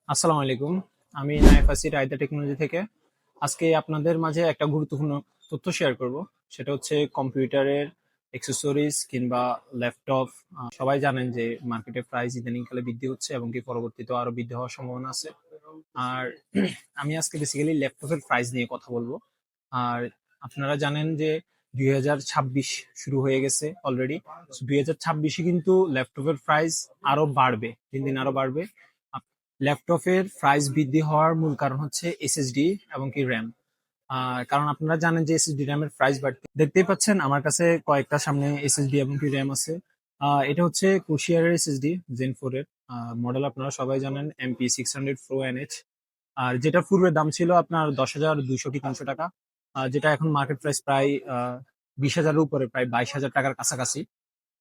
আসসালামু আলাইকুম। আমি নাইফ আছি রায়দা টেকনোলজি থেকে। আজকে আপনাদের মাঝে একটা গুরুত্বপূর্ণ তথ্য শেয়ার করব। সেটা হচ্ছে কম্পিউটারের অ্যাক্সেসরিজ কিংবা ল্যাপটপ। সবাই জানেন যে মার্কেটের প্রাইস ইদানিংকালে বৃদ্ধি হচ্ছে এবং কি পরবর্তীতেও আরো বৃদ্ধি হওয়ার সম্ভাবনা আছে। আর আমি আজকে বেসিক্যালি ল্যাপটপের প্রাইস নিয়ে কথা বলবো। আর আপনারা জানেন যে 2026 শুরু হয়ে গেছে অলরেডি। 2026-এ কিন্তু ল্যাপটপের প্রাইস আরো বাড়বে, দিন দিন আরো বাড়বে। ল্যাপটপের প্রাইস বৃদ্ধি হওয়ার মূল কারণ হচ্ছে এসএসডি এবং কি র্যাম। কারণ আপনারা জানেন যে এসএসডি র্যামের প্রাইস বাড়তে দেখতেই পাচ্ছেন আমার কাছে কয়েকটা সামনে এসএসডি এবং কি র্যাম আছে। এটা হচ্ছে ক্রুশিয়ারের এসএসডি জেন 4 এর মডেল। আপনারা সবাই জানেন MP600 Pro NH। আর যেটা পূর্বের দাম ছিল আপনার 10,200 কি 300 টাকা, যেটা এখন মার্কেট প্রাইস প্রায় 20,000-এর উপরে, প্রায় 22,000 টাকার কাছাকাছি।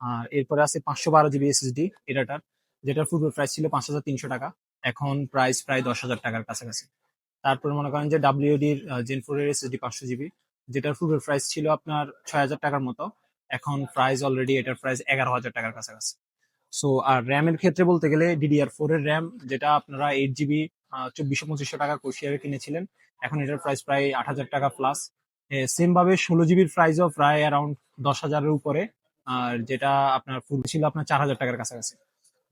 আর এরপরে আছে 512 জিবি এসএসডি এটাটার, যেটার পূর্বের প্রাইস ছিল 5,300 টাকা, এখন প্রাইস প্রায় 10,000 টাকার কাছাকাছি। তারপরে মনে করেন যে ডাব্লিউডির জেন 4 এর এসএসডি 500 জিবি, যেটার পূর্বের প্রাইস ছিল আপনার 6,000 টাকার মতো, এখন প্রাইস অলরেডি এটার প্রাইস 11,000 টাকার কাছাকাছি। সো আর র্যামের ক্ষেত্রে বলতে গেলে DDR4 এর র্যাম, যেটা আপনারা 8 জিবি 2,400-2,500 টাকা কোর্সিয়ারে কিনেছিলেন, এখন এটার প্রাইস প্রায় 8,000 টাকা প্লাস। সেম ভাবে 16 জিবির প্রাইসও প্রায় অ্যারাউন্ড 10,000-এর উপরে, আর যেটা আপনার পূর্বে ছিল আপনার 4,000 টাকার কাছাকাছি।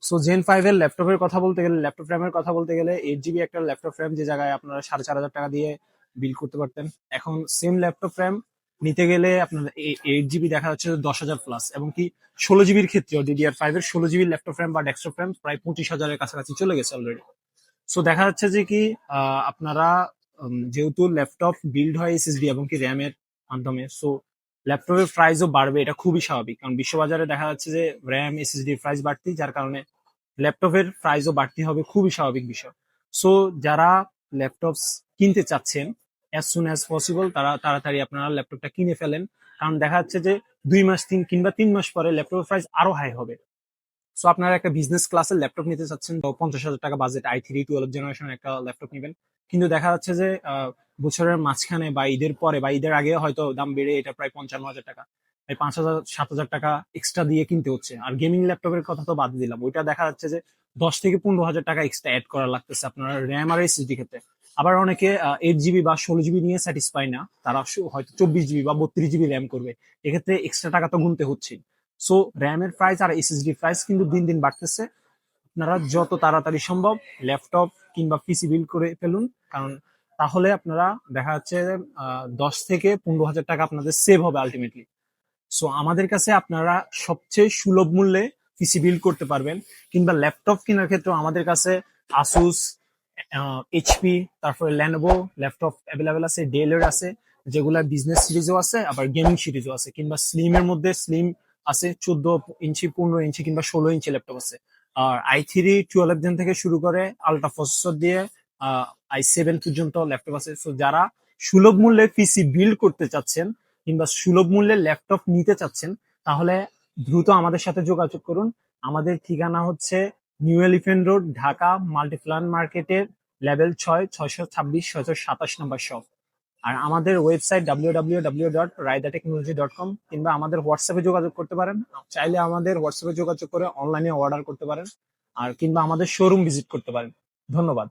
সো জেন 5 এর ল্যাপটপের কথা বলতে গেলে, ল্যাপটপ র্যামের কথা বলতে গেলে, 8 জিবি একটা ল্যাপটপ র্যাম যে জায়গায় আপনারা 4,500 টাকা দিয়ে বিল করতে পারতেন, এখন সেম ল্যাপটপ র্যাম নিতে গেলে আপনার 8 জিবি দেখা যাচ্ছে 10,000 প্লাস। এবং কি 16 জিবির ক্ষেত্রেও DDR5 এর 16 জিবির ল্যাপটপ র্যাম বা ডেস্কটপ র্যাম প্রায় 25,000-এর কাছাকাছি চলে গেছে অলরেডি। সো দেখা যাচ্ছে যে কি আপনারা যেহেতু ল্যাপটপ বিল্ড হয় এসএসডি এবং কি র্যামের মাধ্যমে, সো ল্যাপটপের প্রাইসও বাড়বে, এটা খুবই স্বাভাবিক। কারণ বিশ্ববাজারে দেখা যাচ্ছে যে র্যাম এসএসডির প্রাইস বাড়তি, যার কারণে ল্যাপটপের প্রাইসও বাড়তি হবে, খুবই স্বাভাবিক বিষয়। সো যারা ল্যাপটপ কিনতে চাচ্ছেন, অ্যাজ সুন অ্যাজ পসিবল তারা তাড়াতাড়ি আপনারা ল্যাপটপটা কিনে ফেলেন। কারণ দেখা যাচ্ছে যে 2 মাস 3 কিংবা 3 মাস পরে ল্যাপটপের প্রাইস আরো হাই হবে। সো আপনারা একটা বিজনেস ক্লাসের ল্যাপটপ নিতে চাচ্ছেন, তো 50,000 টাকা বাজেট, i3 12 জেনারেশন একটা ল্যাপটপ নেবেন। কিন্তু দেখা যাচ্ছে যে বছরের মাঝখানে বা ঈদের পরে বা ঈদের আগে হয়তো দাম বেড়ে এটা প্রায় 55,000 টাকা, এই 5,000 7,000 টাকা এক্সট্রা দিয়ে কিনতে হচ্ছে। আর গেমিং ল্যাপটপের কথা তো বাদ দিলাম, ওইটা দেখা যাচ্ছে যে 10 থেকে 15,000 টাকা এক্সট্রা অ্যাড করা লাগতেছে আপনার র্যাম আর এসএসডি ক্ষেত্রে। আবার অনেকে 8 জিবি বা 16 জিবি নিয়ে স্যাটিসফাই না, তারা হয়তো 24 জিবি বা 32 জিবি র্যাম করবে, এক্ষেত্রে এক্সট্রা টাকা তো গুনতে হচ্ছে। সো র্যামের প্রাইস আর এসএসডি প্রাইস কিন্তু দিন দিন বাড়তেছে। আপনারা যত তাড়াতাড়ি সম্ভব ল্যাপটপ কিংবা পিসি বিল্ড করে ফেলুন, কারণ তাহলে আপনারা দেখা যাচ্ছে 10 থেকে 15,000 টাকা আপনাদের সেভ হবে আলটিমেটলি। সো আমাদের কাছে আপনারা সবচেয়ে সুলভ মূল্যে পিসি বিল্ড করতে পারবেন। কিংবা ল্যাপটপ কেনার ক্ষেত্রে আমাদের কাছে আসুস, এইচপি, তারপরে ল্যানোভো ল্যাপটপ অ্যাভেলেবেল আছে, ডেলের আছে, যেগুলা বিজনেস সিরিজও আছে, আবার গেমিং সিরিজও আছে। কিংবা স্লিমের মধ্যে স্লিম আছে, 14 ইঞ্চি, 15 ইঞ্চি কিংবা 16 ইঞ্চি ল্যাপটপ আছে। আর i3 12 জেন থেকে শুরু করে আলট্রা প্রসেসর দিয়ে i7 পর্যন্ত ল্যাপটপ আছে। সো যারা সুলভ মূল্যে পিসি বিল্ড করতে চাচ্ছেন কিংবা সুলভ মূল্যে ল্যাপটপ নিতে চাচ্ছেন, তাহলে দ্রুত আমাদের সাথে যোগাযোগ করুন। আমাদের ঠিকানা হচ্ছে new elephant road, Dhaka Multiplan মার্কেটের লেভেল 6, 626, 627 নম্বর শপ। আর আমাদের ওয়েবসাইট www.raidatechnology.com, কিংবা আমাদের হোয়াটসঅ্যাপে যোগাযোগ করতে পারেন। চাইলে আমাদের হোয়াটসঅ্যাপে যোগাযোগ করে অনলাইনে অর্ডার করতে পারেন, আর কিংবা আমাদের শোরুম ভিজিট করতে পারেন। ধন্যবাদ।